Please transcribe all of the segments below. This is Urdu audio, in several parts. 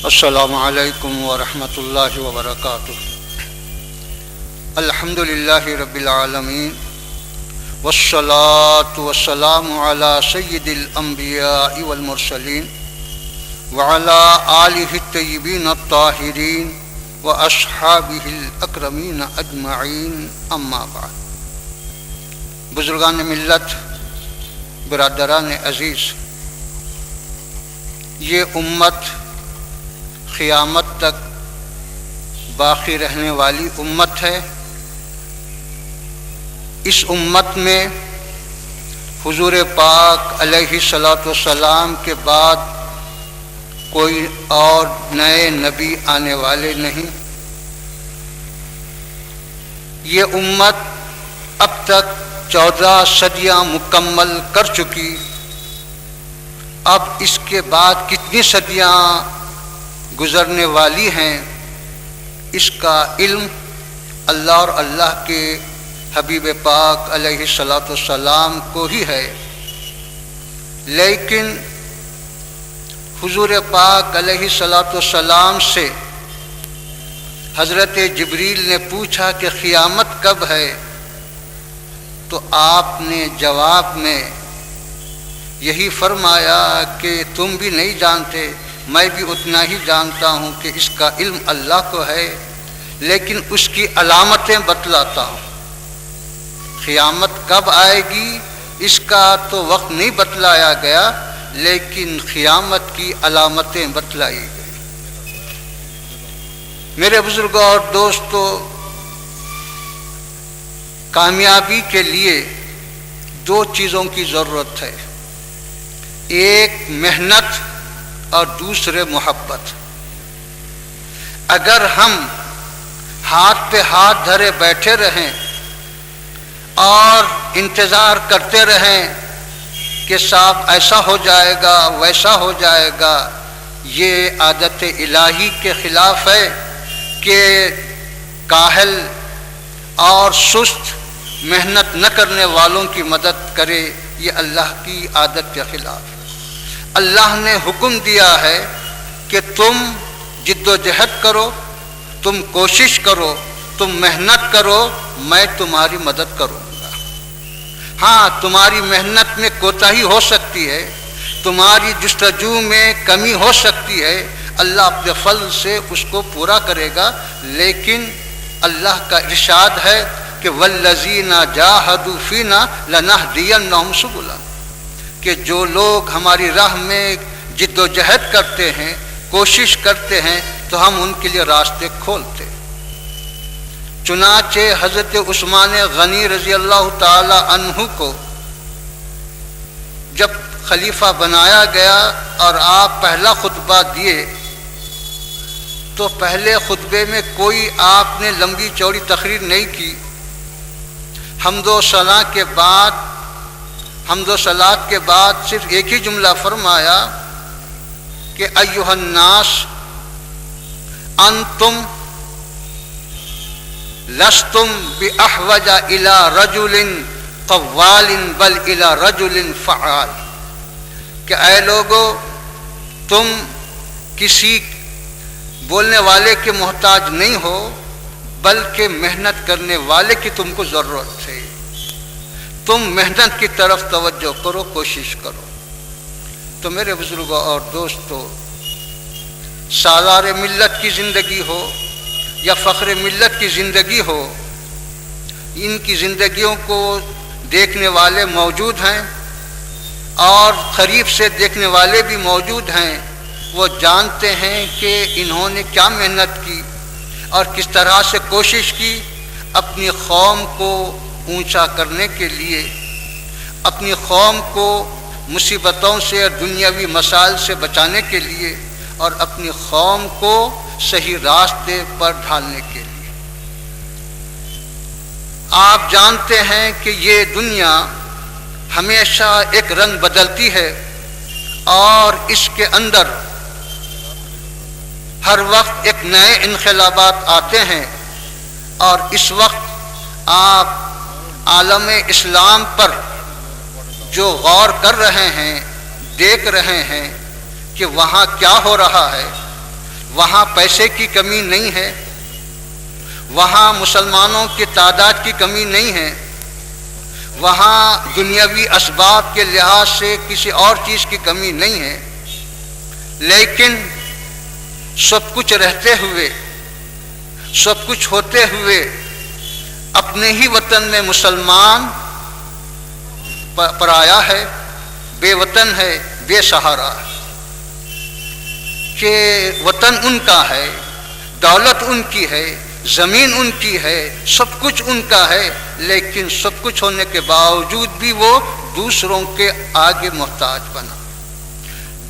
السلام علیکم ورحمۃ اللہ وبرکاتہ۔ الحمد للہ رب العالمین والصلاة والسلام علی سید الانبیاء والمرسلین وعلی آلہ الطیبین الطاہرین واصحابہ الاکرمین اجمعین، اما بعد۔ بزرگان ملت، برادران عزیز، یہ امت قیامت تک باقی رہنے والی امت ہے۔ اس امت میں حضور پاک علیہ الصلاۃ والسلام کے بعد کوئی اور نئے نبی آنے والے نہیں۔ یہ امت اب تک 14 صدیاں مکمل کر چکی۔ اب اس کے بعد کتنی صدیاں گزرنے والی ہیں، اس کا علم اللہ اور اللہ کے حبیب پاک علیہ الصلاۃ والسلام کو ہی ہے۔ لیکن حضور پاک علیہ الصلاۃ والسلام سے حضرت جبریل نے پوچھا کہ قیامت کب ہے، تو آپ نے جواب میں یہی فرمایا کہ تم بھی نہیں جانتے، میں بھی اتنا ہی جانتا ہوں کہ اس کا علم اللہ کو ہے، لیکن اس کی علامتیں بتلاتا ہوں۔ قیامت کب آئے گی اس کا تو وقت نہیں بتلایا گیا، لیکن قیامت کی علامتیں بتلائی گئی۔ میرے بزرگوں اور دوستو، کامیابی کے لیے 2 چیزوں کی ضرورت ہے، ایک محنت اور دوسرے محبت۔ اگر ہم ہاتھ پہ ہاتھ دھرے بیٹھے رہیں اور انتظار کرتے رہیں کہ صاحب ایسا ہو جائے گا ویسا ہو جائے گا، یہ عادت الہی کے خلاف ہے کہ کاہل اور سست محنت نہ کرنے والوں کی مدد کرے، یہ اللہ کی عادت کے خلاف ہے۔ اللہ نے حکم دیا ہے کہ تم جد و جہد کرو، تم کوشش کرو، تم محنت کرو، میں تمہاری مدد کروں گا۔ ہاں، تمہاری محنت میں کوتاہی ہو سکتی ہے، تمہاری جستجو میں کمی ہو سکتی ہے، اللہ اپنے فضل سے اس کو پورا کرے گا، لیکن اللہ کا ارشاد ہے کہ والذین جاہدوا فینا لنہدینہم سبلنا، کہ جو لوگ ہماری راہ میں جد و جہد کرتے ہیں، کوشش کرتے ہیں، تو ہم ان کے لیے راستے کھولتے۔ چنانچہ حضرت عثمان غنی رضی اللہ تعالی عنہ کو جب خلیفہ بنایا گیا اور آپ پہلا خطبہ دیے، تو پہلے خطبے میں کوئی آپ نے لمبی چوڑی تقریر نہیں کی۔ حمد و صلات کے بعد صرف ایک ہی جملہ فرمایا کہ ایھا الناس انتم لستم باحوج الی رجل قوال بل الی رجل فعال، کہ اے لوگو، تم کسی بولنے والے کے محتاج نہیں ہو، بلکہ محنت کرنے والے کی تم کو ضرورت ہے۔ تم محنت کی طرف توجہ کرو، کوشش کرو۔ تو میرے بزرگوں اور دوستو، سالار ملت کی زندگی ہو یا فخر ملت کی زندگی ہو، ان کی زندگیوں کو دیکھنے والے موجود ہیں اور قریب سے دیکھنے والے بھی موجود ہیں۔ وہ جانتے ہیں کہ انہوں نے کیا محنت کی اور کس طرح سے کوشش کی اپنی قوم کو اونچا کرنے کے لیے، اپنی قوم کو مصیبتوں سے اور دنیاوی مسائل سے بچانے کے لیے، اور اپنی قوم کو صحیح راستے پر ڈھالنے کے لیے۔ آپ جانتے ہیں کہ یہ دنیا ہمیشہ ایک رنگ بدلتی ہے اور اس کے اندر ہر وقت ایک نئے انقلابات آتے ہیں، اور اس وقت آپ عالم اسلام پر جو غور کر رہے ہیں، دیکھ رہے ہیں کہ وہاں کیا ہو رہا ہے، وہاں پیسے کی کمی نہیں ہے، وہاں مسلمانوں کی تعداد کی کمی نہیں ہے، وہاں دنیاوی اسباب کے لحاظ سے کسی اور چیز کی کمی نہیں ہے، لیکن سب کچھ رہتے ہوئے، سب کچھ ہوتے ہوئے اپنے ہی وطن میں مسلمان پرایا ہے، بے وطن ہے، بے سہارا ہے، کہ وطن ان کا ہے، دولت ان کی ہے، زمین ان کی ہے، سب کچھ ان کا ہے، لیکن سب کچھ ہونے کے باوجود بھی وہ دوسروں کے آگے محتاج بنا،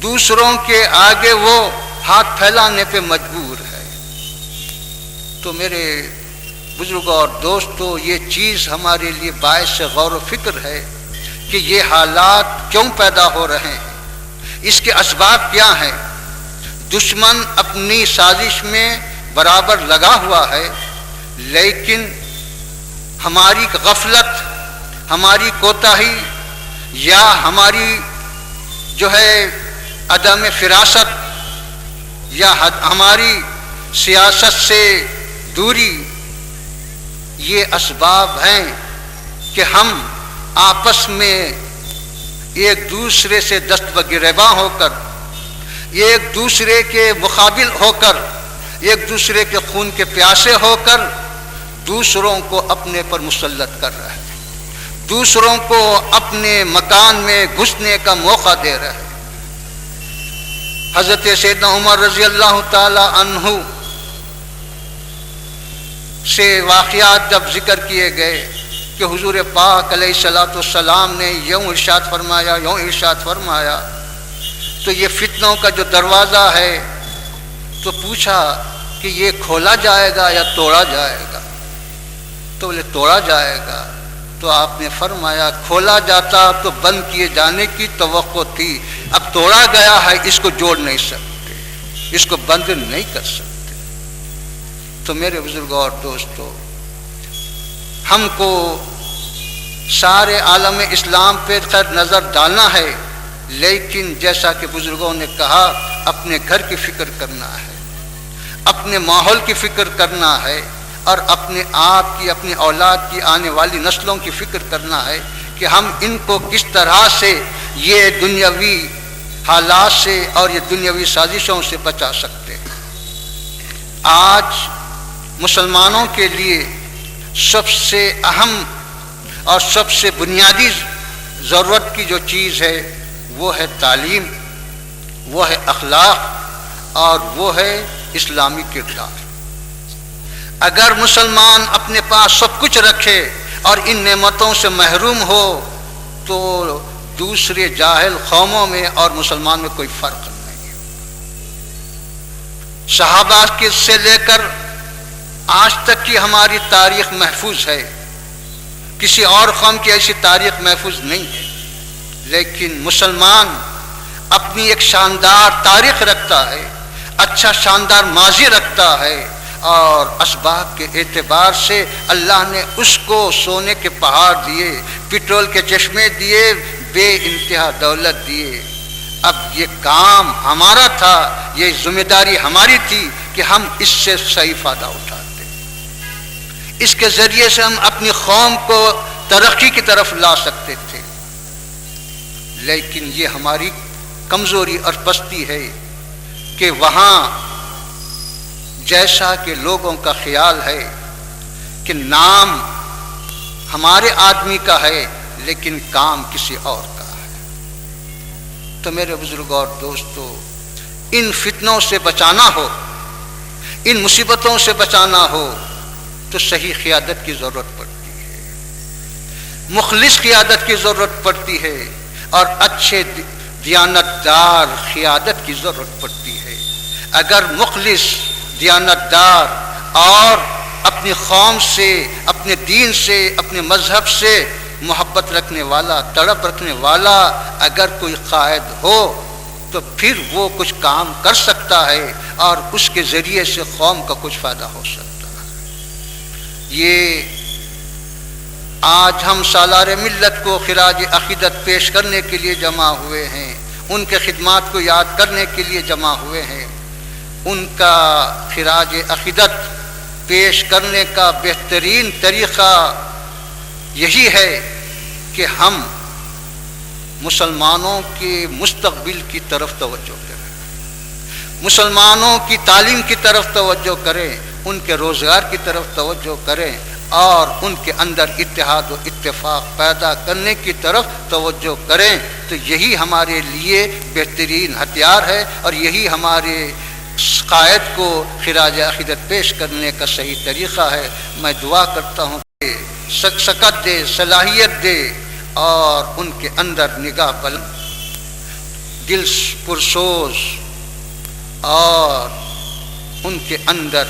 دوسروں کے آگے وہ ہاتھ پھیلانے پہ مجبور ہے۔ تو میرے بزرگوں اور دوستو، یہ چیز ہمارے لیے باعث غور و فکر ہے کہ یہ حالات کیوں پیدا ہو رہے ہیں، اس کے اسباب کیا ہیں۔ دشمن اپنی سازش میں برابر لگا ہوا ہے، لیکن ہماری غفلت، ہماری کوتاہی یا ہماری جو ہے عدم فراست یا ہماری سیاست سے دوری، یہ اسباب ہیں کہ ہم آپس میں ایک دوسرے سے دست بگریباں ہو کر، ایک دوسرے کے مقابل ہو کر، ایک دوسرے کے خون کے پیاسے ہو کر دوسروں کو اپنے پر مسلط کر رہے ہیں، دوسروں کو اپنے مکان میں گھسنے کا موقع دے رہے ہیں۔ حضرت سیدنا عمر رضی اللہ تعالی عنہ سے واقعات جب ذکر کیے گئے کہ حضور پاک علیہ الصلوۃ والسلام نے یوں ارشاد فرمایا، یوں ارشاد فرمایا، تو یہ فتنوں کا جو دروازہ ہے، تو پوچھا کہ یہ کھولا جائے گا یا توڑا جائے گا؟ تو بولے توڑا جائے گا۔ تو آپ نے فرمایا کھولا جاتا تو بند کیے جانے کی توقع تھی، اب توڑا گیا ہے، اس کو جوڑ نہیں سکتے، اس کو بند نہیں کر سکتے۔ تو میرے بزرگوں اور دوستو، ہم کو سارے عالم اسلام پہ خیر نظر ڈالنا ہے، لیکن جیسا کہ بزرگوں نے کہا، اپنے گھر کی فکر کرنا ہے، اپنے ماحول کی فکر کرنا ہے، اور اپنے آپ کی، اپنی اولاد کی، آنے والی نسلوں کی فکر کرنا ہے کہ ہم ان کو کس طرح سے یہ دنیاوی حالات سے اور یہ دنیاوی سازشوں سے بچا سکتے ہیں۔ آج مسلمانوں کے لیے سب سے اہم اور سب سے بنیادی ضرورت کی جو چیز ہے وہ ہے تعلیم، وہ ہے اخلاق، اور وہ ہے اسلامی کردار۔ اگر مسلمان اپنے پاس سب کچھ رکھے اور ان نعمتوں سے محروم ہو تو دوسرے جاہل قوموں میں اور مسلمان میں کوئی فرق نہیں ہے۔ صحابہ سے لے کر آج تک کی ہماری تاریخ محفوظ ہے، کسی اور قوم کی ایسی تاریخ محفوظ نہیں ہے، لیکن مسلمان اپنی ایک شاندار تاریخ رکھتا ہے، اچھا شاندار ماضی رکھتا ہے، اور اسباب کے اعتبار سے اللہ نے اس کو سونے کے پہاڑ دیے، پٹرول کے چشمے دیے، بے انتہا دولت دیے۔ اب یہ کام ہمارا تھا، یہ ذمہ داری ہماری تھی کہ ہم اس سے صحیح فائدہ اٹھاتے، اس کے ذریعے سے ہم اپنی قوم کو ترقی کی طرف لا سکتے تھے، لیکن یہ ہماری کمزوری اور پستی ہے کہ وہاں جیسا کہ لوگوں کا خیال ہے کہ نام ہمارے آدمی کا ہے لیکن کام کسی اور کا ہے۔ تو میرے بزرگوں اور دوستو، ان فتنوں سے بچانا ہو، ان مصیبتوں سے بچانا ہو تو صحیح قیادت کی ضرورت پڑتی ہے، مخلص قیادت کی ضرورت پڑتی ہے، اور اچھے دیانتدار قیادت کی ضرورت پڑتی ہے۔ اگر مخلص، دیانتدار اور اپنی قوم سے، اپنے دین سے، اپنے مذہب سے محبت رکھنے والا، تڑپ رکھنے والا اگر کوئی قائد ہو تو پھر وہ کچھ کام کر سکتا ہے اور اس کے ذریعے سے قوم کا کچھ فائدہ ہو سکتا ہے۔ یہ آج ہم سالار ملت کو خراج عقیدت پیش کرنے کے لیے جمع ہوئے ہیں، ان کے خدمات کو یاد کرنے کے لیے جمع ہوئے ہیں، ان کا خراج عقیدت پیش کرنے کا بہترین طریقہ یہی ہے کہ ہم مسلمانوں کے مستقبل کی طرف توجہ کریں، مسلمانوں کی تعلیم کی طرف توجہ کریں، ان کے روزگار کی طرف توجہ کریں اور ان کے اندر اتحاد و اتفاق پیدا کرنے کی طرف توجہ کریں، تو یہی ہمارے لیے بہترین ہتھیار ہے اور یہی ہمارے قائد کو خراج عقیدت پیش کرنے کا صحیح طریقہ ہے۔ میں دعا کرتا ہوں کہ سکت دے، صلاحیت دے اور ان کے اندر نگاہ بلند، دل پرسوز اور ان کے اندر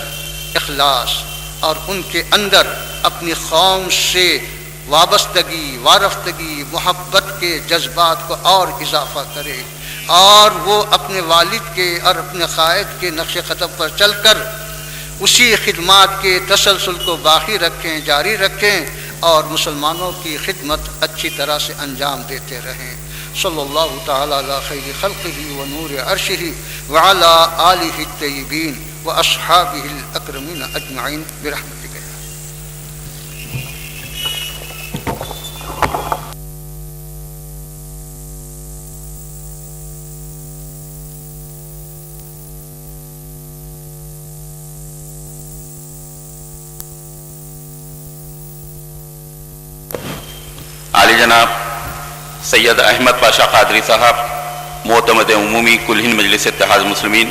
اخلاص اور ان کے اندر اپنی قوم سے وابستگی، وارفتگی، محبت کے جذبات کو اور اضافہ کرے اور وہ اپنے والد کے اور اپنے قائد کے نقش قدم پر چل کر اسی خدمات کے تسلسل کو باقی رکھیں، جاری رکھیں اور مسلمانوں کی خدمت اچھی طرح سے انجام دیتے رہیں۔ صلی اللہ تعالی علی خیر خلقہ و نور عرشہ وعلی آلہ الطیبین و اصحابہ الاکرمین اجمعین برحمتک۔ عالی جناب سید احمد پاشا قادری صاحب معتمد عمومی کل ہند مجلس اتحاد المسلمین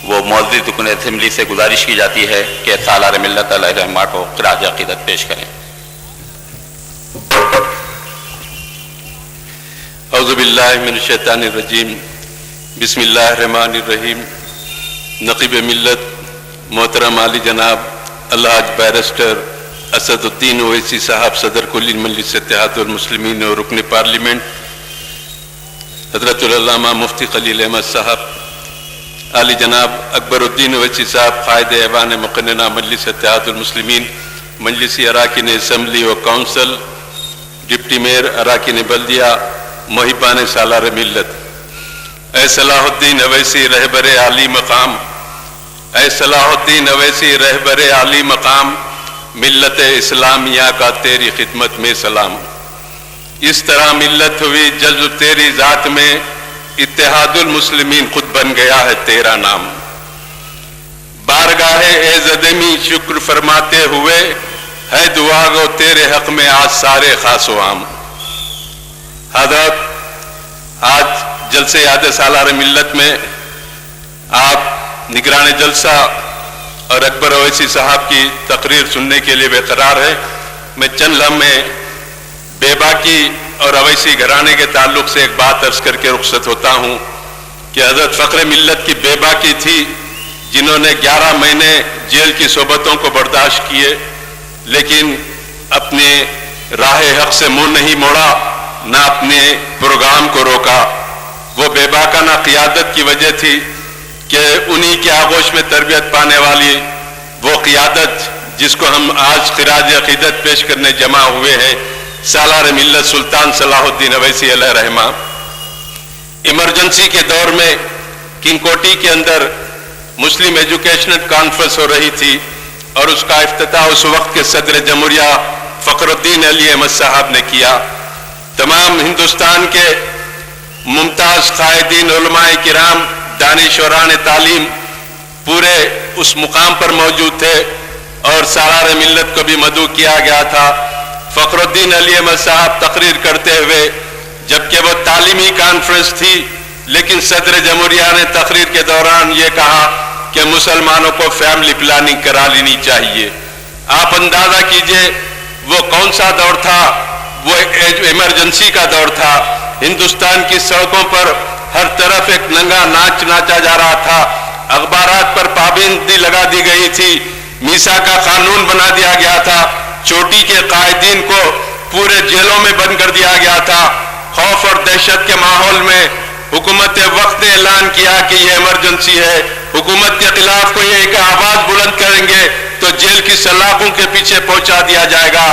و معزز رکن اسمبلی سے گزارش کی جاتی ہے کہ سالار ملت علیہ رحمہ کو خراج عقیدت پیش کریں۔ اعوذ باللہ من الشیطان الرجیم، بسم اللہ الرحمن الرحیم۔ نقیب ملت محترم عالی جناب الحاج بیرسٹر اسد الدین اویسی صاحب صدر کل مجلس اتحاد المسلمین اور رکن پارلیمنٹ، حضرت العلامہ مفتی خلیل احمد صاحب، عالی جناب اکبر الدین اویسی صاحب قائد ایوان مقننہ مجلس اتحاد المسلمین، مجلسی اراکین اسمبلی و کونسل، ڈپٹی میئر اراکین بلدیہ، محبان سالار ملت، اے صلاح الدین اویسی رہبر عالی مقام، اے صلاح الدین اویسی رہبر عالی مقام، ملت اسلامیہ کا تیری خدمت میں سلام۔ اس طرح ملت ہوئی جذب تیری ذات میں، اتحاد المسلمین خود بن گیا ہے تیرا نام۔ بارگاہ عزدمی شکر فرماتے ہوئے، ہے دعا گو تیرے حق میں آج سارے خاص و عام۔ حضرت آج جلسے یاد سالار ملت میں آپ نگران جلسہ اور اکبر اویسی صاحب کی تقریر سننے کے لیے بے قرار ہے۔ میں چند لمحے بے باکی اور اویسی گھرانے کے تعلق سے ایک بات عرض کر کے رخصت ہوتا ہوں کہ حضرت فخر ملت کی بے باکی تھی، جنہوں نے 11 مہینے جیل کی صحبتوں کو برداشت کیے لیکن اپنے راہ حق سے منہ نہیں موڑا، نہ اپنے پروگرام کو روکا۔ وہ بے باکانہ قیادت کی وجہ تھی کہ انہی کے آغوش میں تربیت پانے والی وہ قیادت جس کو ہم آج خراج عقیدت پیش کرنے جمع ہوئے ہیں، سالار ملت سلطان صلاح الدین اویسی علیہ رحمہ۔ ایمرجنسی کے دور میں کنگ کوٹی کے اندر مسلم ایجوکیشنل کانفرنس ہو رہی تھی اور اس کا افتتاح اس وقت کے صدر جمہوریہ فخر الدین علی احمد صاحب نے کیا۔ تمام ہندوستان کے ممتاز قائدین، علماء کرام، دانشوران تعلیم پورے اس مقام پر موجود تھے اور سالار ملت کو بھی مدعو کیا گیا تھا۔ فخر الدین علی احمد صاحب تقریر کرتے ہوئے، جبکہ وہ تعلیمی کانفرنس تھی، لیکن صدر جمہوریہ نے تقریر کے دوران یہ کہا کہ مسلمانوں کو فیملی پلاننگ کرا لینی چاہیے۔ آپ اندازہ کیجئے وہ کون سا دور تھا؟ وہ ایمرجنسی کا دور تھا۔ ہندوستان کی سڑکوں پر ہر طرف ایک ننگا ناچ ناچا جا رہا تھا، اخبارات پر پابندی لگا دی گئی تھی، میسا کا قانون بنا دیا گیا تھا، چوٹی کے قائدین کو پورے جیلوں میں بند کر دیا گیا تھا۔ خوف اور دہشت کے ماحول میں حکومت وقت نے اعلان کیا کہ یہ ایمرجنسی ہے، حکومت کے خلاف کوئی ایک آواز بلند کریں گے تو جیل کی سلاخوں کے پیچھے پہنچا دیا جائے گا۔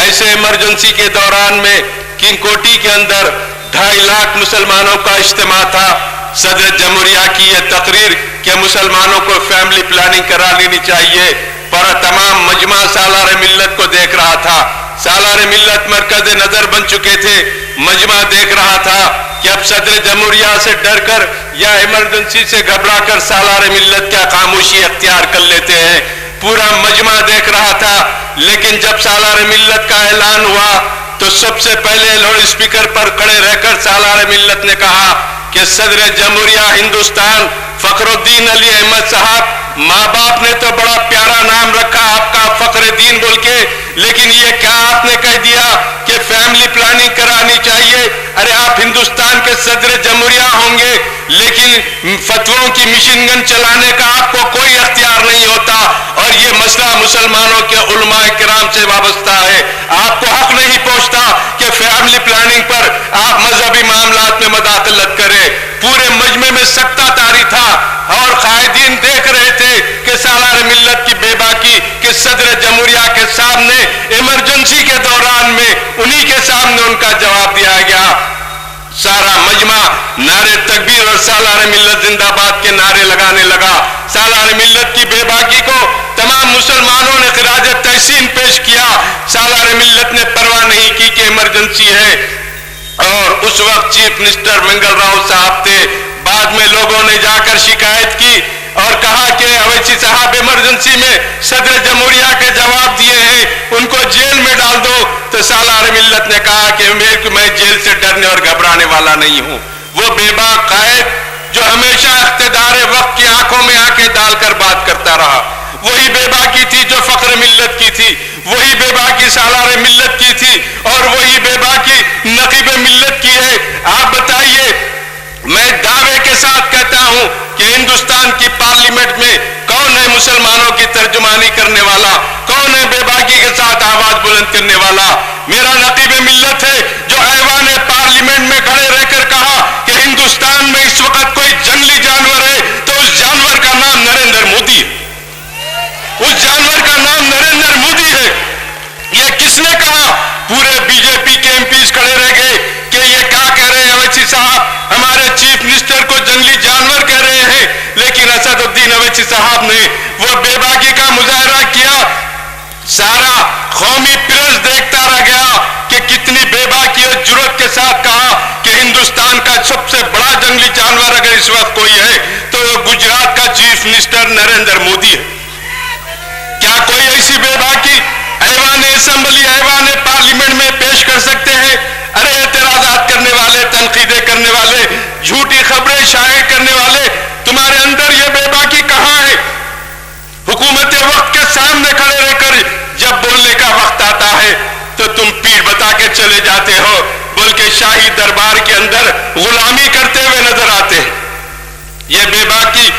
ایسے ایمرجنسی کے دوران میں کنگ کوٹی کے اندر 2.5 لاکھ مسلمانوں کا اجتماع تھا۔ صدر جمہوریہ کی یہ تقریر کہ مسلمانوں کو فیملی پلاننگ کرا لینی چاہیے، پر تمام مجمع سالار ملت کو دیکھ رہا تھا. سالار ملت مرکز نظر بن چکے تھے. مجمع دیکھ رہا تھا کہ اب صدر جمہوریہ سے ڈر کر یا ایمرجنسی سے گھبرا کر سالار ملت کیا خاموشی اختیار کر لیتے ہیں. پورا مجمع دیکھ رہا تھا. لیکن جب سالار ملت کا اعلان ہوا تو سب سے پہلے لاؤڈ اسپیکر پر کھڑے رہ کر سالار ملت نے کہا کہ صدر جمہوریہ ہندوستان فخر الدین علی احمد صاحب، ماں باپ نے تو بڑا پیارا نام رکھا آپ کا فخر الدین بول کے، لیکن یہ کیا آپ نے کہہ دیا کہ فیملی پلاننگ کرانی چاہیے؟ ارے آپ ہندوستان کے صدر جمہوریہ ہوں گے، لیکن فتووں کی مشین گن چلانے کا آپ کو کوئی اختیار نہیں ہوتا، اور یہ مسئلہ مسلمانوں کے علماء کرام سے وابستہ ہے. آپ کو حق نہیں پہنچتا کہ فیملی پلاننگ پر آپ مذہبی معاملات میں مداخلت کریں. پورے مجمع میں سکتہ طاری تھا اور قائدین دیکھ رہے تھے کہ سالار ملت کی بے باکی کہ صدر جمہوریہ کے سامنے ایمرجنسی کے دوران میں انہی کے سامنے ان کا جواب دیا گیا. سارا مجمع نعرے تکبیر اور سالار ملت زندہ باد کے نعرے لگانے لگا. سالار ملت کی بے باکی کو تمام مسلمانوں نے خراج تحسین پیش کیا. سالار ملت نے پرواہ نہیں کی کہ ایمرجنسی ہے، اور اس وقت چیف منسٹر منگل راؤ صاحب تھے. بعد میں لوگوں نے جا کر شکایت کی اور کہا کہ اویسی صاحب ایمرجنسی میں صدر جمہوریہ کے جواب دیے ہیں، ان کو جیل میں ڈال دو. تو سالار ملت نے کہا کہ میں جیل سے ڈرنے اور گھبرانے والا نہیں ہوں. وہ بے باک قائد جو ہمیشہ اقتدار وقت کی آنکھوں میں آنکھیں ڈال کر بات کرتا رہا، وہی بے باکی تھی جو فخر ملت کی تھی، وہی بے باکی سالار ملت کی تھی، اور وہی بے باکی نقیب ملت کی ہے. آپ بتائیے، میں دعوے کے ساتھ کہتا ہوں کہ ہندوستان کی پارلیمنٹ میں کون ہے مسلمانوں کی ترجمانی کرنے والا؟ کون ہے بے باکی کے ساتھ آواز بلند کرنے والا؟ میرا نقیب ملت ہے جو ایوان پارلیمنٹ میں کھڑے رہ کر کہا کہ ہندوستان میں اس وقت کوئی جنگلی جانور ہے تو اس جانور کا نام نریندر مودی ہے. اس جانور کا نام نریندر مودی ہے. یہ کس نے کہا؟ پورے بی جے پی کے ایم پیز کھڑے رہ گئے کہ یہ کیا کہہ رہے ہیں اویسی صاحب، ہمارے چیف منسٹر کو جنگلی جانور کہہ رہے ہیں. لیکن اسد الدین اویسی صاحب نے وہ بے باکی کا مظاہرہ کیا. سارا قومی پریس دیکھتا رہ گیا کہ کتنی بے باکی اور جرأت کے ساتھ کہا کہ ہندوستان کا سب سے بڑا جنگلی جانور اگر اس وقت کوئی ہے تو وہ گجرات کا چیف منسٹر نریندر مودی ہے. کیا کوئی ایسی بے باکی ایوان اسمبلی ایوان پارلیمنٹ میں پیش کر سکتے ہیں؟ ارے اعتراضات کرنے والے، تنقیدیں کرنے والے، جھوٹی خبریں شائع کرنے والے، تمہارے اندر یہ بے باکی کہاں ہے؟ حکومت وقت کے سامنے کھڑے رہ کر جب بولنے کا وقت آتا ہے تو تم پیٹھ بتا کے چلے جاتے ہو، بلکہ شاہی دربار کے اندر غلامی کرتے ہوئے نظر آتے ہیں. یہ بے باکی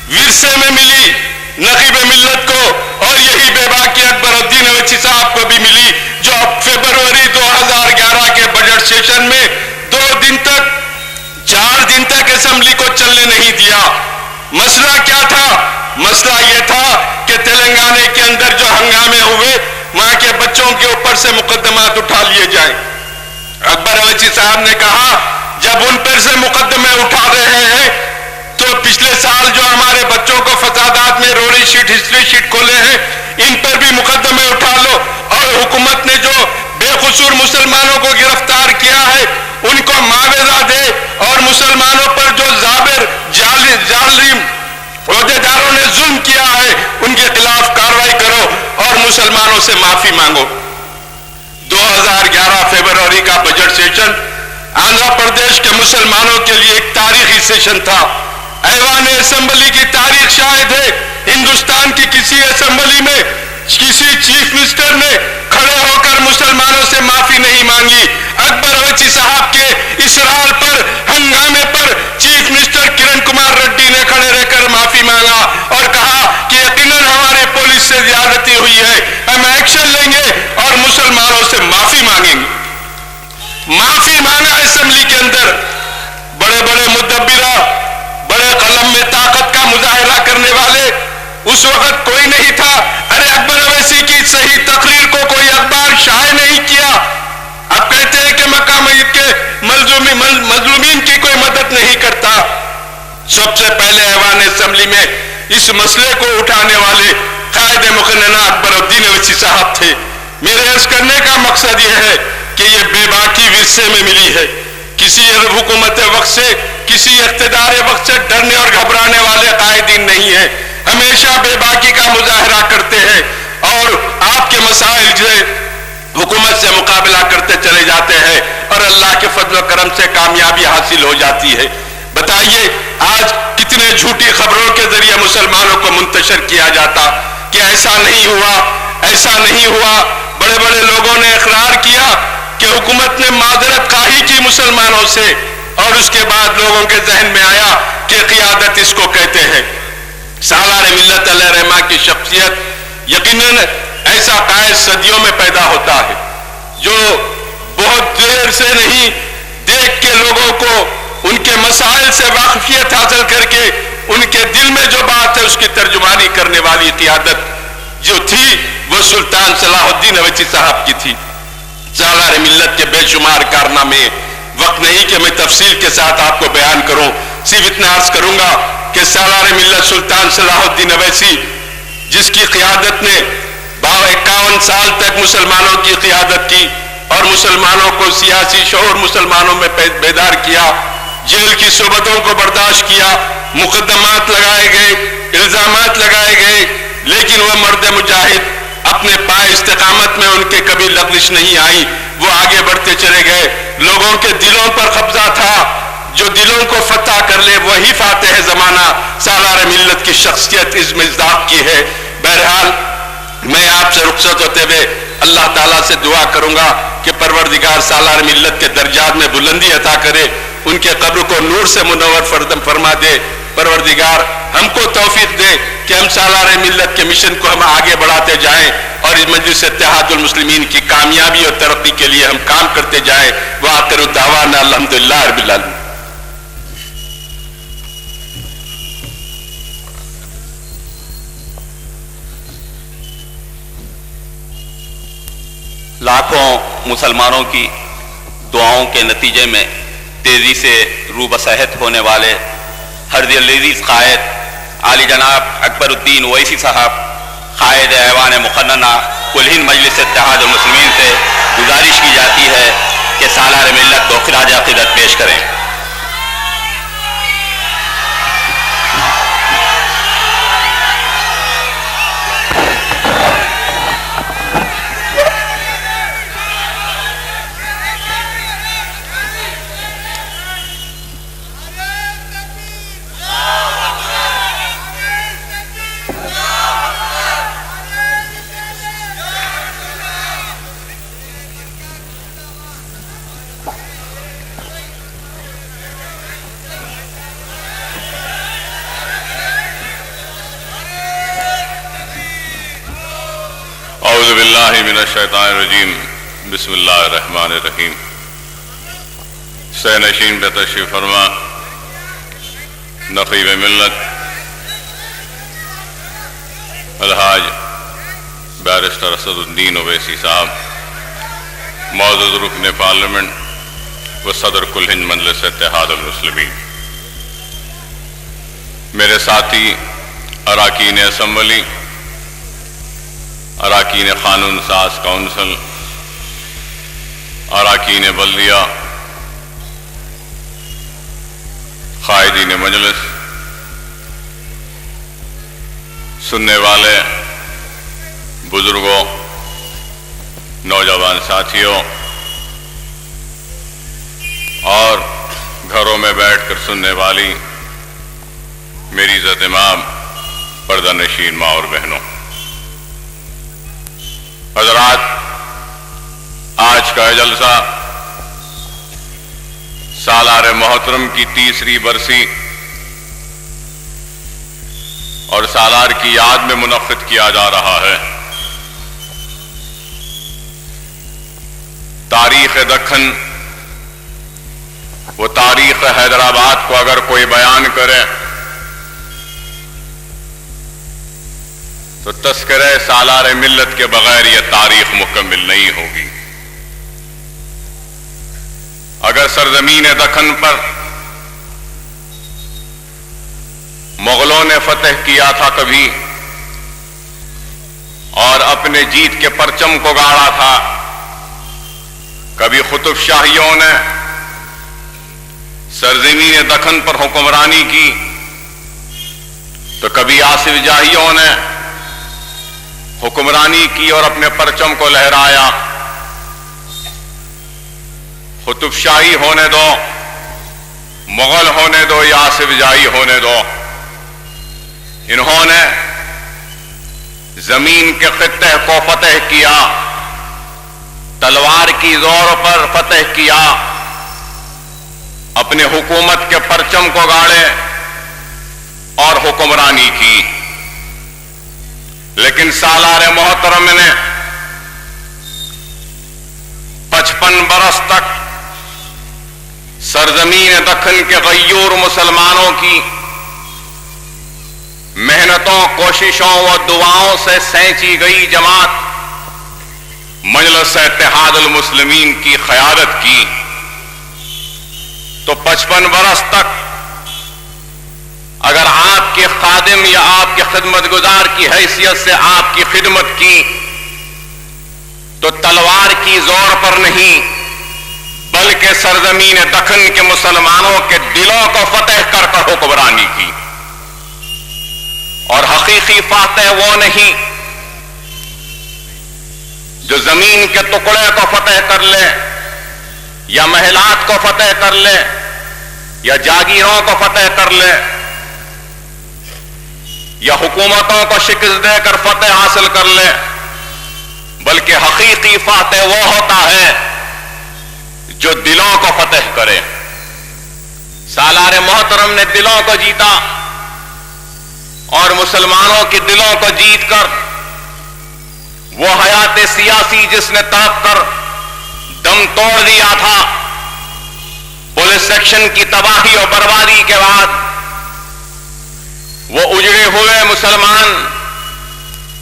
ورثے میں ملی نقیب ملت کو، اور یہی بے باکی اکبر الدین اویسی صاحب کو بھی ملی، جو فروری 2011 کے بجٹ سیشن میں 4 دن تک اسمبلی کو چلنے نہیں دیا. مسئلہ کیا تھا؟ مسئلہ یہ تھا کہ تلنگانے کے اندر جو ہنگامے ہوئے وہاں کے بچوں کے اوپر سے مقدمات اٹھا لیے جائیں. اکبر اویسی صاحب نے کہا جب ان پر سے مقدمے اٹھا رہے ہیں تو پچھلے سال جو ہمارے بچوں کو فسادات میں رولی شیٹ ہسٹری شیٹ کھولے ہیں ان پر بھی مقدمے اٹھا لو، اور حکومت نے جو بے قصور مسلمانوں کو گرفتار کیا ہے ان کو معاوضہ دے، اور مسلمانوں پر جو جابر ظالم عہدیداروں نے ظلم کیا ہے ان کے خلاف کارروائی کرو اور مسلمانوں سے معافی مانگو. 2011 فروری کا بجٹ سیشن آندھرا پردیش کے مسلمانوں کے لیے ایک تاریخی سیشن تھا. ایوان اسمبلی کی تاریخ شاہد ہے ہندوستان کی کسی اسمبلی میں کسی چیف منسٹر نے کھڑے ہو کر مسلمانوں سے معافی نہیں مانگی. اکبر اویسی صاحب کے اصرار پر، ہنگامے پر چیف منسٹر کرن کمار ریڈی نے کھڑے رہ کر معافی مانگا اور کہا کہ یقیناً ہمارے پولیس سے زیادتی ہوئی ہے، ہم ایکشن لیں گے اور مسلمانوں سے معافی مانگیں گے. معافی مانگا اسمبلی کے اندر. بڑے بڑے مدبرہ، بڑے قلم میں طاقت کا مظاہرہ کرنے والے اس وقت کوئی نہیں تھا. ارے اکبر اویسی کی صحیح تقریر کو کوئی اخبار شائع نہیں کیا. اب کہتے ہیں کہ مکہ مسجد کے مظلومین کی کوئی مدد نہیں کرتا. سب سے پہلے ایوان اسمبلی میں اس مسئلے کو اٹھانے والے قائد مقننہ اکبر الدین اویسی صاحب تھے۔ میرے عرض کرنے کا مقصد یہ ہے کہ یہ بے باکی ورثے میں ملی ہے۔ کسی حکومت وقت سے، کسی اقتدار وقت سے ڈرنے اور گھبرانے والے قائدین نہیں ہیں، ہمیشہ بے باکی کا مظاہرہ کرتے ہیں اور آپ کے مسائل سے حکومت سے مقابلہ کرتے چلے جاتے ہیں اور اللہ کے فضل و کرم سے کامیابی حاصل ہو جاتی ہے۔ بتائیے آج کتنے جھوٹی خبروں کے ذریعے مسلمانوں کو منتشر کیا جاتا کہ ایسا نہیں ہوا، ایسا نہیں ہوا۔ بڑے بڑے لوگوں نے اقرار کیا کہ حکومت نے معذرت خواہی کی مسلمانوں سے، اور اس کے بعد لوگوں کے ذہن میں آیا کہ قیادت اس کو کہتے ہیں۔ سالار ملت علیہ رحمہ کی شخصیت یقیناً ایسا قائد صدیوں میں پیدا ہوتا ہے جو بہت دیر سے نہیں، دیکھ کے لوگوں کو ان کے مسائل سے واقفیت حاصل کر کے ان کے دل میں جو بات ہے اس کی ترجمانی کرنے والی قیادت جو تھی وہ سلطان صلاح الدین اویسی صاحب کی تھی۔ سالار ملت کے بے شمار کارنامے، وقت نہیں کہ میں تفصیل کے ساتھ آپ کو بیان کروں، صرف اتنا عرض کروں گا کہ سالار ملت سلطان صلاح الدین اویسی جس کی قیادت نے 51 سال تک مسلمانوں کی قیادت کی اور مسلمانوں کو سیاسی شعور مسلمانوں میں بیدار کیا، جیل کی صحبتوں کو برداشت کیا، مقدمات لگائے گئے، الزامات لگائے گئے، لیکن وہ مرد مجاہد اپنے پائے استقامت میں ان کے کبھی لغزش نہیں آئی، وہ آگے بڑھتے چلے گئے۔ لوگوں کے دلوں پر قبضہ تھا، جو دلوں کو فتح کر لے وہی فاتح زمانہ۔ سالار ملت کی شخصیت اس مصداق کی ہے۔ بہرحال میں آپ سے رخصت ہوتے ہوئے اللہ تعالیٰ سے دعا کروں گا کہ پروردگار سالار ملت کے درجات میں بلندی عطا کرے، ان کے قبر کو نور سے منور فرما دے۔ پروردگار ہم کو توفیق دے کہ ہم سالار ملت کے مشن کو ہم آگے بڑھاتے جائیں اور اس مجلس اتحاد المسلمین کی کامیابی اور ترقی کے لیے ہم کام کرتے جائیں۔ وآخر دعوانا الحمدللہ رب العالمین۔ لاکھوں مسلمانوں کی دعاؤں کے نتیجے میں تیزی سے رو بصحت ہونے والے ہر دل عزیز قائد عالی جناب اکبر الدین اویسی صاحب قائد ایوان مقننہ کل ہند مجلس اتحاد المسلمین سے گزارش کی جاتی ہے کہ سالار ملت کو خراج عقیدت پیش کریں۔ اعوذ باللہ من الشیطان الرجیم، بسم اللہ الرحمن الرحیم۔ سینشین پہ تشریف فرما نقیب ملت الحاج بیرسٹر اسد الدین اویسی صاحب، معزز رکن پارلیمنٹ و صدر کل ہند مجلس اتحاد المسلمین، میرے ساتھی اراکین اسمبلی، اراکین قانون ساز کونسل، اراکین بلدیہ، قائدین مجلس، سننے والے بزرگوں، نوجوان ساتھیوں اور گھروں میں بیٹھ کر سننے والی میری عزت امام پردہ نشین ماں اور بہنوں، حضرات، آج کا جلسہ سالار محترم کی 30ویں برسی اور سالار کی یاد میں منعقد کیا جا رہا ہے۔ تاریخ دکن وہ تاریخ حیدرآباد کو اگر کوئی بیان کرے تو تذکرہ سالار ملت کے بغیر یہ تاریخ مکمل نہیں ہوگی۔ اگر سرزمین دکن پر مغلوں نے فتح کیا تھا کبھی اور اپنے جیت کے پرچم کو گاڑا تھا، کبھی قطب شاہیوں نے سرزمین دکن پر حکمرانی کی تو کبھی آصف جاہیوں نے حکمرانی کی اور اپنے پرچم کو لہرایا۔ قطب شاہی ہونے دو، مغل ہونے دو یا آصف جاہی ہونے دو، انہوں نے زمین کے خطے کو فتح کیا، تلوار کی زور پر فتح کیا، اپنے حکومت کے پرچم کو گاڑے اور حکمرانی کی۔ لیکن سالار محترم نے 55 برس تک سرزمین دکن کے غیور مسلمانوں کی محنتوں، کوششوں و دعاؤں سے سینچی گئی جماعت مجلس اتحاد المسلمین کی قیادت کی، تو 55 برس تک اگر آپ کے خادم یا آپ کے خدمت گزار کی حیثیت سے آپ کی خدمت کی تو تلوار کی زور پر نہیں بلکہ سرزمین دکن کے مسلمانوں کے دلوں کو فتح کر کر حکمرانی کی۔ اور حقیقی فاتح وہ نہیں جو زمین کے ٹکڑے کو فتح کر لے یا محلات کو فتح کر لے یا جاگیروں کو فتح کر لے یا حکومتوں کو شکست دے کر فتح حاصل کر لے، بلکہ حقیقی فاتح وہ ہوتا ہے جو دلوں کو فتح کرے۔ سالار محترم نے دلوں کو جیتا اور مسلمانوں کے دلوں کو جیت کر وہ حیات سیاسی جس نے تڑپ کر دم توڑ دیا تھا پولیس سیکشن کی تباہی اور بربادی کے بعد، وہ اجڑے ہوئے مسلمان،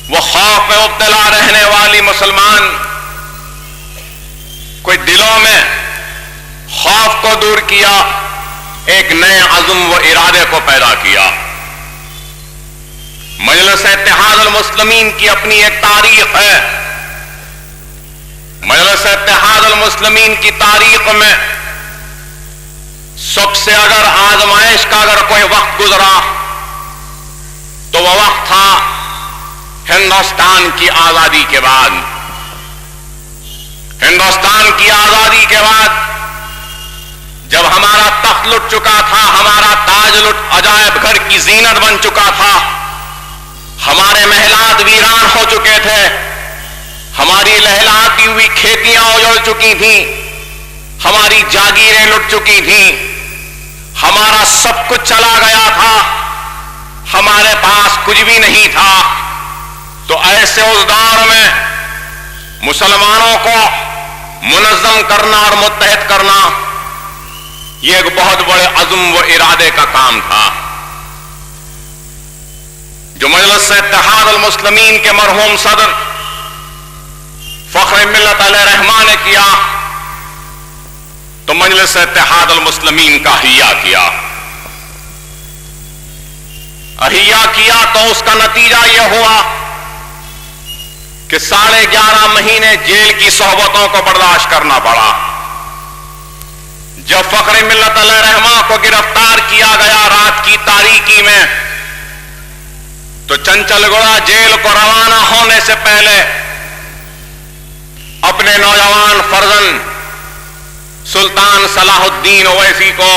وہ خوف میں مبتلا رہنے والی مسلمان، کوئی دلوں میں خوف کو دور کیا، ایک نئے عزم و ارادے کو پیدا کیا۔ مجلس اتحاد المسلمین کی اپنی ایک تاریخ ہے۔ مجلس اتحاد المسلمین کی تاریخ میں سب سے اگر آزمائش کا اگر کوئی وقت گزرا تو وہ وقت تھا ہندوستان کی آزادی کے بعد۔ ہندوستان کی آزادی کے بعد جب ہمارا تخت لٹ چکا تھا، ہمارا تاج لٹ عجائب گھر کی زینت بن چکا تھا، ہمارے محلات ویران ہو چکے تھے، ہماری لہلاتی ہوئی کھیتیاں اجڑ چکی تھیں، ہماری جاگیریں لٹ چکی تھیں، ہمارا سب کچھ چلا گیا تھا، ہمارے پاس کچھ بھی نہیں تھا، تو ایسے اس دور میں مسلمانوں کو منظم کرنا اور متحد کرنا یہ ایک بہت بڑے عزم و ارادے کا کام تھا، جو مجلس اتحاد المسلمین کے مرحوم صدر فخر ملت علیہ رحمہ نے کیا تو مجلس اتحاد المسلمین کا احیا کیا۔ احیا کیا تو اس کا نتیجہ یہ ہوا کہ 11.5 مہینے جیل کی صحبتوں کو برداشت کرنا پڑا۔ جب فخر ملت علیہ رحمہ کو گرفتار کیا گیا رات کی تاریکی میں تو چنچل گڑا جیل کو روانہ ہونے سے پہلے اپنے نوجوان فرزند سلطان صلاح الدین اویسی کو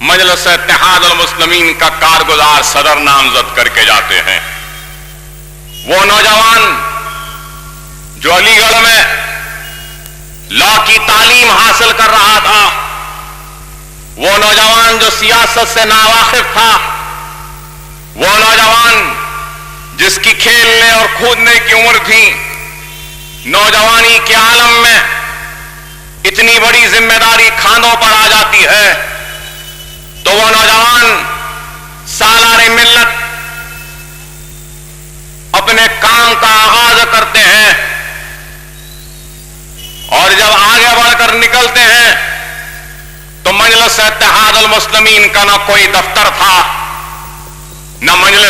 مجلس اتحاد المسلمین کا کارگزار صدر نامزد کر کے جاتے ہیں۔ وہ نوجوان جو علی گڑھ میں لا کی تعلیم حاصل کر رہا تھا، وہ نوجوان جو سیاست سے ناواقف تھا، وہ نوجوان جس کی کھیلنے اور کودنے کی عمر تھی، نوجوانی کے عالم میں اتنی بڑی ذمہ داری کھانوں پر آ جاتی ہے تو وہ نوجوان سالار ملت اپنے کام کا آغاز کرتے ہیں اور جب آگے بڑھ کر نکلتے ہیں تو مجلس اتحاد المسلمین کا نہ کوئی دفتر تھا،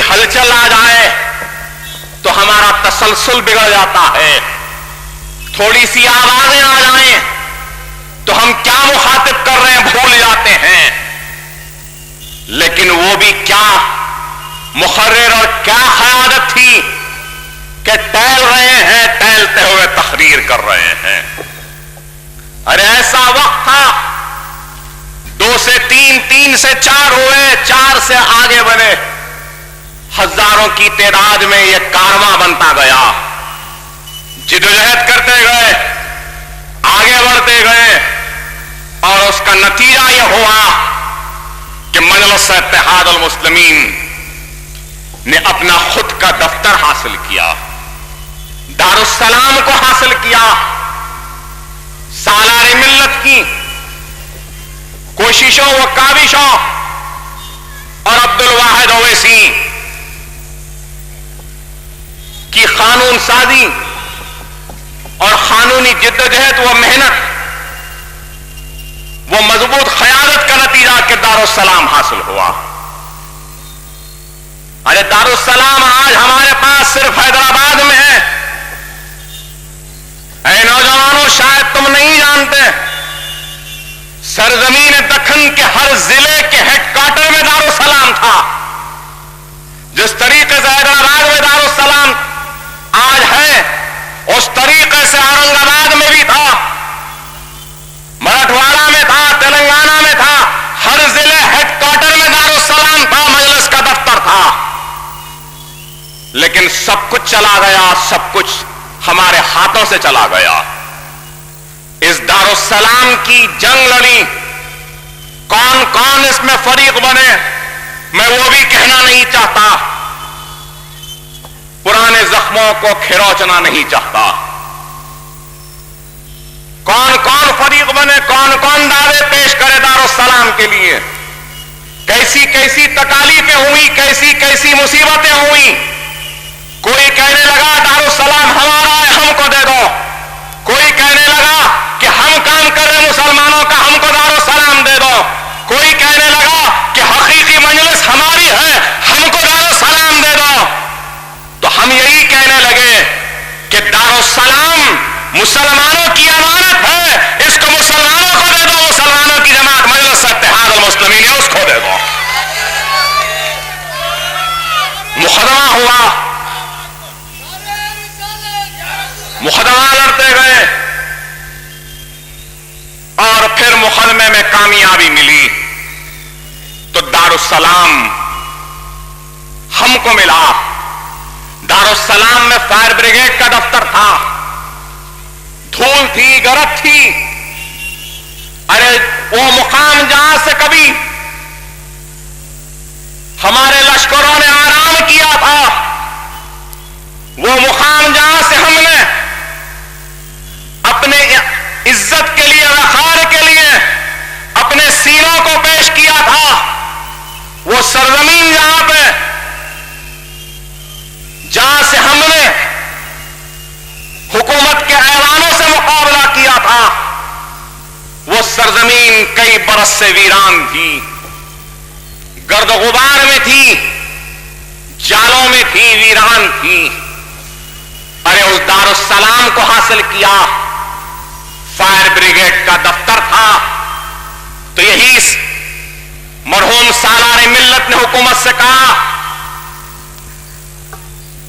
سی ہلچل آ جائے تو ہمارا تسلسل بگڑ جاتا ہے، تھوڑی سی آوازیں آ جائیں تو ہم کیا مخاطب کر رہے ہیں بھول جاتے ہیں۔ لیکن وہ بھی کیا مقرر اور کیا قیادت تھی کہ ٹہل رہے ہیں، ٹہلتے ہوئے تقریر کر رہے ہیں۔ ارے ایسا وقت تھا 2 سے 3، 3 سے 4 ہوئے، 4 سے آگے بڑھے، ہزاروں کی تعداد میں یہ کارواں بنتا گیا، جدوجہد کرتے گئے، آگے بڑھتے گئے، اور اس کا نتیجہ یہ ہوا کہ مجلس اتحاد المسلمین نے اپنا خود کا دفتر حاصل کیا، دارالسلام کو حاصل کیا۔ سالار ملت کی کوششوں و کاوشوں اور عبدالواحد اویسی کی قانون سازی اور قانونی جدوجہد و محنت، وہ مضبوط قیادت کا نتیجہ کہ دارالسلام حاصل ہوا۔ ارے دارالسلام آج ہمارے پاس صرف حیدرآباد میں ہے۔ اے نوجوانوں، شاید تم نہیں جانتے، سرزمین دکن کے ہر ضلع کے ہیڈ کوارٹر میں دارالسلام تھا۔ جس طریقے سے حیدرآباد میں دارالسلام آج ہے، اس طریقے سے اورنگ آباد میں بھی تھا، مراٹھواڑہ میں تھا، تلنگانہ میں تھا، ہر ضلع ہیڈ کوارٹر میں دارالسلام تھا، مجلس کا دفتر تھا۔ لیکن سب کچھ چلا گیا، سب کچھ ہمارے ہاتھوں سے چلا گیا۔ اس دارالسلام کی جنگ لڑی، کون کون اس میں فریق بنے میں وہ بھی کہنا نہیں چاہتا، پرانے زخموں کو کھروچنا نہیں چاہتا۔ کون کون فریق بنے، کون کون دعوے پیش کرے دارالسلام کے لیے، کیسی کیسی تکالیفیں ہوئی، کیسی کیسی مصیبتیں ہوئی۔ کوئی کہنے لگا دارالسلام ہمارا ہے، ہم کو دے دو۔ کوئی کہنے لگا کہ ہم کام کر رہے مسلمانوں کا، ہم کو دارالسلام دے دو۔ کوئی کہنے لگا کہ حقیقی مجلس ہماری ہے، ہم کو دارالسلام دے دو۔ تو ہم یہی کہنے لگے کہ دارالسلام مسلمانوں کی امانت ہے، اس کو مسلمانوں کو دے دو، مسلمانوں کی جماعت مجلس اتحاد المسلمین ہے، اس کو دے دو۔ مقدمہ ہوا، مقدمہ لڑتے گئے، اور پھر مقدمے میں کامیابی ملی تو دارالسلام ہم کو ملا۔ دارالسلام میں فائر بریگیڈ کا دفتر تھا، دھول تھی، گرد تھی۔ ارے وہ مقام جہاں سے کبھی ہمارے لشکروں نے آرام کیا تھا، وہ مقام جہاں سے ہم نے اپنے عزت کے لیے، وقار کے لیے اپنے سینوں کو پیش کیا تھا، وہ سرزمین جہاں سے ہم نے حکومت کے ایوانوں سے مقابلہ کیا تھا، وہ سرزمین کئی برس سے ویران تھی، گرد و غبار میں تھی، جالوں میں تھی، ویران تھی۔ ارے اس دارالسلام کو حاصل کیا، فائر بریگیڈ کا دفتر تھا۔ تو یہی مرحوم سالار ملت نے حکومت سے کہا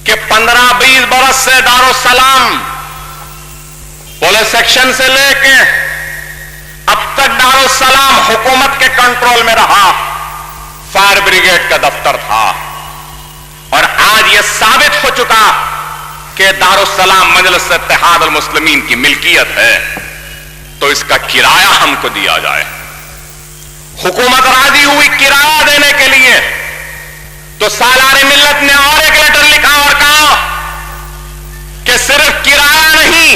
کہ 15-20 برس سے دارالسلام پولیس سیکشن سے لے کے اب تک دارالسلام حکومت کے کنٹرول میں رہا، فائر بریگیڈ کا دفتر تھا، اور آج یہ ثابت ہو چکا کہ دارالسلام مجلس اتحاد المسلمین کی ملکیت ہے، تو اس کا کرایہ ہم کو دیا جائے۔ حکومت راضی ہوئی کرایہ دینے کے لیے، تو سالار ملت نے اور ایک لیٹر لکھا اور کہا کہ صرف کرایہ نہیں،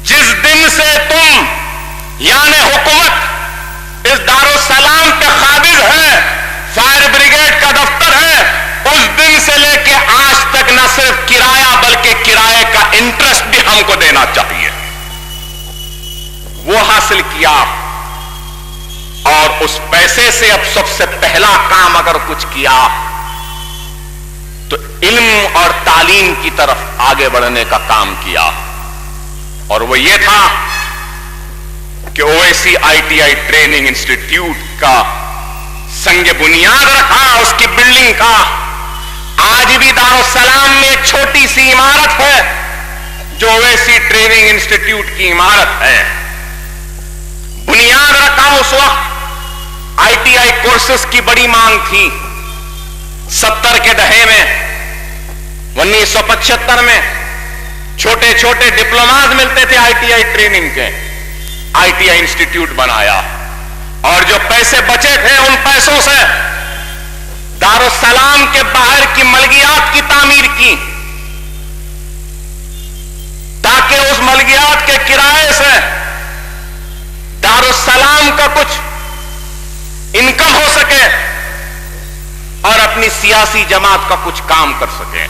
جس دن سے تم یعنی حکومت اس دارالسلام پہ قابض ہے، فائر بریگیڈ کا دفتر ہے، اس دن سے لے کے آج تک نہ صرف کرایہ بلکہ کرائے کا انٹرسٹ بھی ہم کو دینا چاہیے۔ وہ حاصل کیا، اور اس پیسے سے اب سب سے پہلا کام اگر کچھ کیا تو علم اور تعلیم کی طرف آگے بڑھنے کا کام کیا، اور وہ یہ تھا کہ اویسی ITI ٹریننگ انسٹیٹیوٹ کا سنگ بنیاد رکھا، اس کی بلڈنگ کا۔ آج بھی دارالسلام میں ایک چھوٹی سی عمارت ہے جو اویسی ٹریننگ انسٹیٹیوٹ کی عمارت ہے۔ بنیاد رکھا اس وقت ITI کورسز کی بڑی مانگ تھی۔ 70 کے دہے میں، 1975 میں چھوٹے چھوٹے ڈپلوماز ملتے تھے ITI ٹریننگ کے، ITI انسٹیٹیوٹ بنایا، اور جو پیسے بچے تھے ان پیسوں سے دارالسلام کے باہر کی ملکیات کی تعمیر کی، تاکہ اس ملکیات کے کرائے سے دارالسلام کا کچھ انکم ہو سکے اور اپنی سیاسی جماعت کا کچھ کام کر سکے۔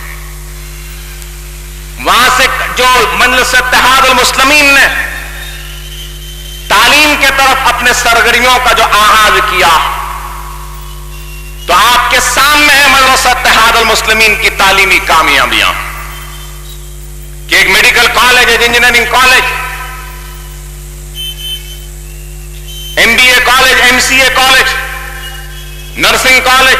وہاں سے جو مجلس اتحاد المسلمین نے تعلیم کے طرف اپنے سرگرمیوں کا جو آغاز کیا، تو آپ کے سامنے ہے مجلس اتحاد المسلمین کی تعلیمی کامیابیاں، کہ ایک میڈیکل کالج، ایک engineering college, MBA college, MCA college, nursing college,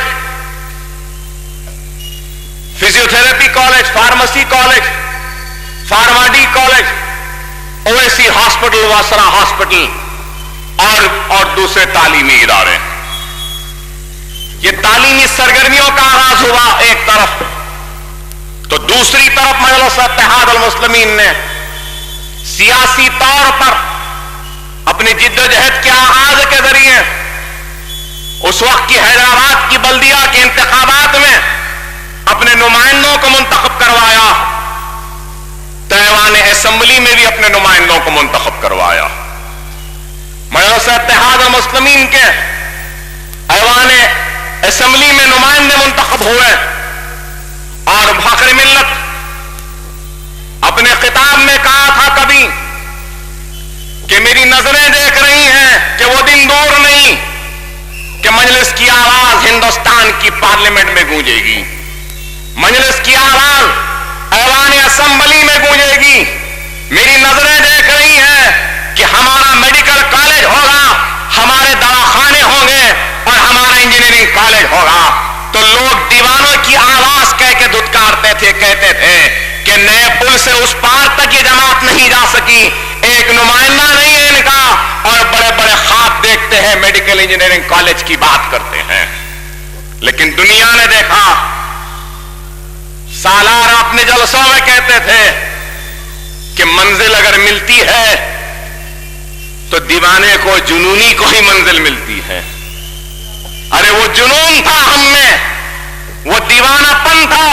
physiotherapy college, pharmacy college, Pharm D college, Owaisi hospital, واسرا ہاسپٹل، اور دوسرے تعلیمی ادارے۔ یہ تعلیمی سرگرمیوں کا آغاز ہوا ایک طرف، تو دوسری طرف مجلس اتحاد المسلمین نے سیاسی طور پر اپنی جد و جہد کے آغاز کے ذریعے اس وقت کی حیدرآباد کی بلدیہ کے انتخابات میں اپنے نمائندوں کو منتخب کروایا، ایوان اسمبلی میں بھی اپنے نمائندوں کو منتخب کروایا۔ مجلس اتحاد المسلمین کے ایوان اسمبلی میں نمائندے منتخب ہوئے، اور فخر ملت اپنے خطاب میں کہا تھا کبھی کہ میری نظریں دیکھ رہی ہیں کہ وہ دن دور نہیں کہ مجلس کی آواز ہندوستان کی پارلیمنٹ میں گونجے گی، مجلس کی آواز ایوان اسمبلی میں گونجے گی۔ میری نظریں دیکھ رہی ہیں کہ ہمارا میڈیکل کالج ہوگا، ہمارے دواخانے ہوں گے، اور ہمارا انجینئرنگ کالج ہوگا۔ تو لوگ دیوانوں کی آواز کہہ کے دھتکارتے تھے، کہتے تھے کہ نئے پل سے اس پار تک یہ جماعت نہیں جا سکی، ایک نمائندہ نہیں ہے ان کا، اور بڑے بڑے خواب دیکھتے ہیں، میڈیکل انجینئرنگ کالج کی بات کرتے ہیں۔ لیکن دنیا نے دیکھا، سالار اپنے جلسوں میں کہتے تھے کہ منزل اگر ملتی ہے تو دیوانے کو، جنونی کو ہی منزل ملتی ہے۔ ارے وہ جنون تھا ہم میں، وہ دیوانہ پن تھا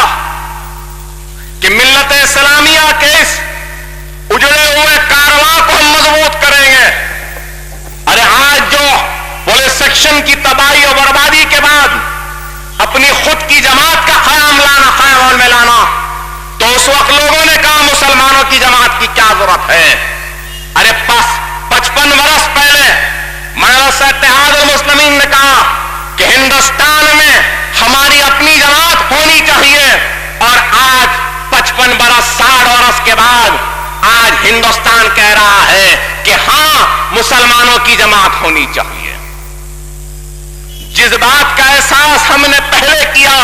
کہ ملت اسلامیہ کے اس اجڑے ہوئے کارواں کو ہم مضبوط کریں گے۔ ارے آج جو پولیس سیکشن کی تباہی اور بربادی کے بعد اپنی خود کی جماعت کا قیام میں لانا، تو اس وقت لوگوں نے کہا مسلمانوں کی جماعت کی کیا ضرورت ہے۔ ارے 55 برس پہلے مجلس اتحاد المسلمین نے کہا کہ ہندوستان میں ہماری اپنی جماعت ہونی چاہیے، اور آج 55 برس 60 برس کے بعد آج ہندوستان کہہ رہا ہے کہ ہاں مسلمانوں کی جماعت ہونی چاہیے۔ جس بات کا احساس ہم نے پہلے کیا،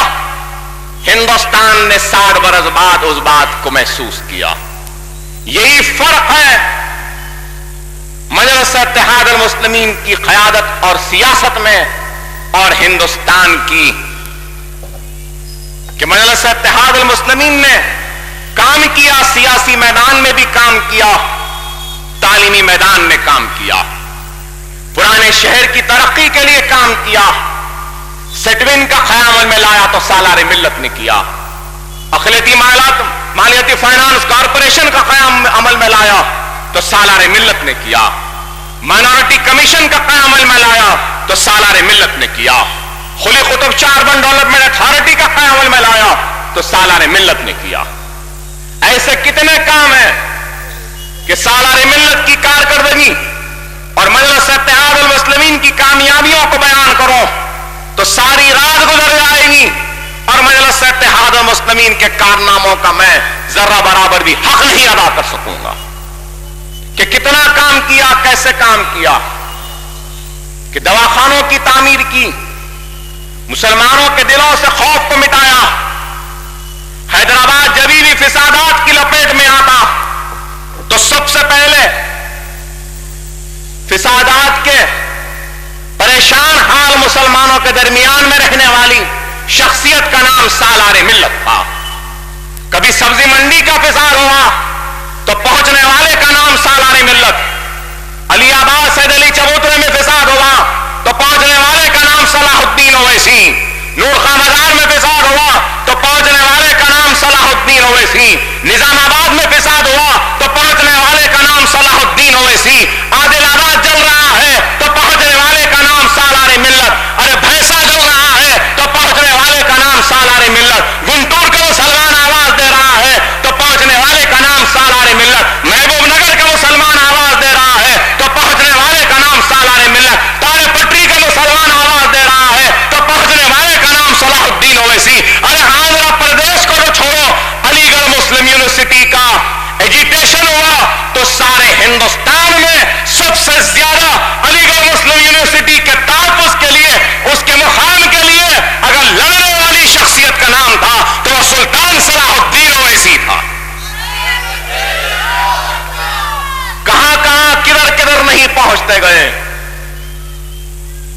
ہندوستان نے 60 برس بعد اس بات کو محسوس کیا۔ یہی فرق ہے مجلس اتحاد المسلمین کی قیادت اور سیاست میں اور ہندوستان کی، کہ مجلس اتحاد المسلمین نے کام کیا، سیاسی میدان میں بھی کام کیا، تعلیمی میدان میں کام کیا، پرانے شہر کی ترقی کے لیے کام کیا، سٹوین کا قیام عمل میں لایا تو سالار ملت نے کیا، اقلیتی مالیاتی فائنانس کارپوریشن کا قیام عمل میں لایا تو سالار ملت نے کیا، مائنورٹی کمیشن کا قیام عمل میں لایا تو سالار ملت نے کیا، خلی قطب چاربن ڈیولپمنٹ اتھارٹی کا قیام عمل میں لایا تو سالار ملت نے کیا۔ ایسے کتنے کام ہیں کہ سالار ملت کی کارکردگی اور مجلس اتحاد المسلمین کی کامیابیوں کو بیان کرو تو ساری رات گزر جائے گی، اور مجلس اتحاد المسلمین کے کارناموں کا میں ذرہ برابر بھی حق نہیں ادا کر سکوں گا کہ کتنا کام کیا، کیسے کام کیا، کہ دواخانوں کی تعمیر کی، مسلمانوں کے دلوں سے خوف کو مٹایا۔ حیدرآباد جبھی بھی فسادات کی لپیٹ میں آتا تو سب سے پہلے فسادات کے پریشان حال مسلمانوں کے درمیان میں رہنے والی شخصیت کا نام سالار ملت تھا۔ کبھی سبزی منڈی کا فساد ہوا تو پہنچنے والے کا نام سالار ملت، علی آباد سید علی چبوترے میں فساد ہوا تو پہنچنے والے کا نام صلاح الدین اویسی، نور خان بازار میں فساد ہوا تو پہنچنے والے کا نام صلاح الدین اویسی، نظام آباد میں فساد ہوا تو پہنچنے والے کا نام صلاح الدین اویسی، عادل آباد جل رہا ہے تو پہنچنے والے کا نام سالار ملت، ارے بھینسا جل رہا ہے تو پہنچنے والے کا نام سالار ملت، گنٹور کا مسلمان آواز دے رہا ہے تو پہنچنے والے کا نام سالار ملت، محبوب نگر کا مسلمان آواز دے رہا ہے تو پہنچنے والے کا نام سالار ملت، تارے پٹری کا مسلمان آواز دے رہا ہے تو پہنچنے والے کا نام صلاح الدین اویسی۔ ارے آندھرا پردیش کو تو چھوڑو، علی گڑھ مسلم یونیورسٹی کا ایجیٹیشن ہوا تو سارے ہندوستان میں سب سے زیادہ علی گڑھ مسلم یونیورسٹی کے تحفظ کے لیے، اس کے مقام کے لیے اگر لڑنے والی شخصیت کا نام تھا تو وہ سلطان صلاح الدین اویسی تھا۔ کہاں کہاں کدھر کدھر نہیں پہنچتے گئے،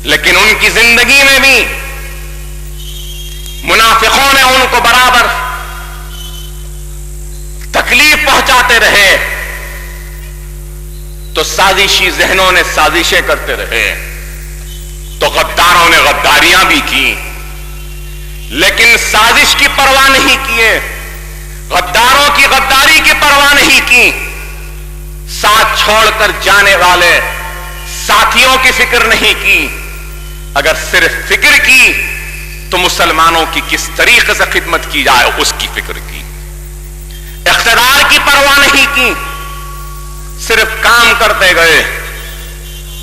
لیکن ان کی زندگی میں بھی منافقوں نے ان کو برابر تکلیف پہنچاتے رہے تو سازشی ذہنوں نے سازشیں کرتے رہے، تو غداروں نے غداریاں بھی کی، لیکن سازش کی پرواہ نہیں کیے، غداروں کی غداری کی پرواہ نہیں کی، ساتھ چھوڑ کر جانے والے ساتھیوں کی فکر نہیں کی، اگر صرف فکر کی تو مسلمانوں کی کس طریقے سے خدمت کی جائے اس کی فکر کی، اقتدار کی پرواہ نہیں کی، صرف کام کرتے گئے،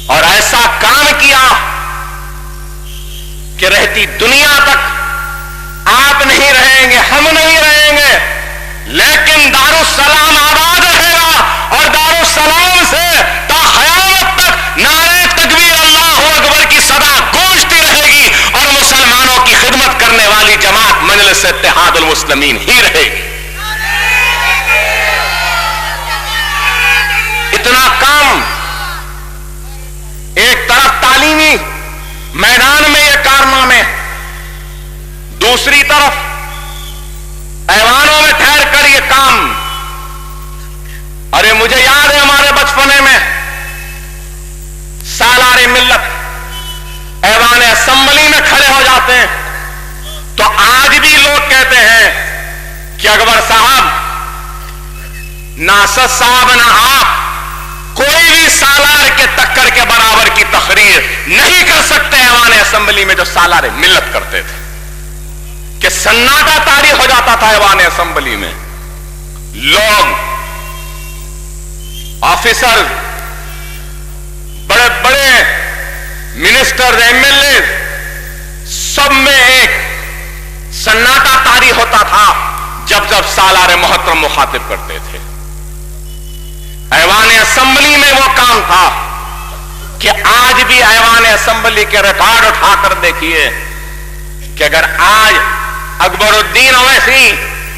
اور ایسا کام کیا کہ رہتی دنیا تک آپ نہیں رہیں گے، ہم نہیں رہیں گے، لیکن دارالسلام آباد رہے گا، اور دارالسلام سے تا قیامت تک نعرہ تکبیر اللہ اکبر کی صدا گونجتی رہے گی، اور مسلمانوں کی خدمت کرنے والی جماعت مجلس اتحاد المسلمین ہی رہے گی۔ اتنا کام، ایک طرف تعلیمی میدان میں یہ کارنامے، دوسری طرف ایوانوں میں ٹھہر کر یہ کام۔ ارے مجھے یاد ہے ہمارے بچپنے میں سالار ملت ایوان اسمبلی میں کھڑے ہو جاتے ہیں تو آج بھی لوگ کہتے ہیں کہ اکبر صاحب، ناصر صاحب، نہ آپ کوئی بھی سالار کے ٹکر کے برابر کی تقریر نہیں کر سکتے ایوان اسمبلی میں جو سالار ملت کرتے تھے، کہ سناٹا طاری ہو جاتا تھا ایوان اسمبلی میں، لوگ، آفیسر، بڑے بڑے منسٹر، ایم ایل اے، سب میں ایک سناٹا طاری ہوتا تھا جب جب سالار محترم مخاطب کرتے تھے۔ ایوان اسمبلی میں وہ کام تھا کہ آج بھی ایوان اسمبلی کے ریکارڈ اٹھا کر دیکھیے کہ اگر آج اکبر الدین اویسی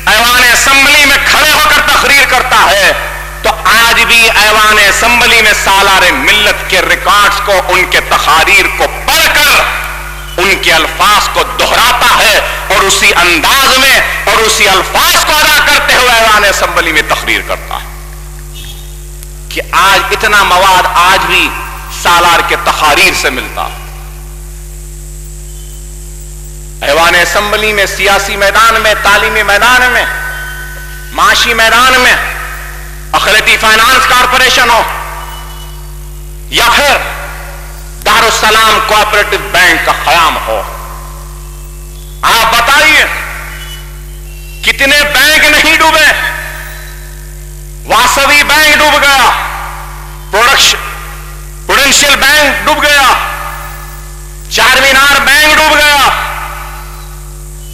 ایوان اسمبلی میں کھڑے ہو کر تقریر کرتا ہے تو آج بھی ایوان اسمبلی میں سالار ملت کے ریکارڈز کو، ان کے تقاریر کو پڑھ کر ان کے الفاظ کو دہراتا ہے، اور اسی انداز میں اور اسی الفاظ کو ادا کرتے ہوئے ایوان اسمبلی میں تقریر کرتا ہے، کہ آج اتنا مواد آج بھی سالار کے تقاریر سے ملتا۔ ایوان اسمبلی میں سیاسی میدان میں، تعلیمی میدان میں، معاشی میدان میں، اقلیتی فائنانس کارپوریشن ہو یا پھر دارالسلام کوآپریٹو بینک کا قیام ہو، آپ بتائیے کتنے بینک نہیں ڈوبے؟ واسوی بینک ڈوب گیا، پروڈینشل بینک ڈوب گیا، چار مینار بینک ڈوب گیا،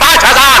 5,000।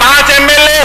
5 MLA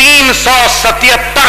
1377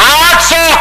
800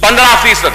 15%,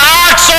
800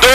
2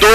2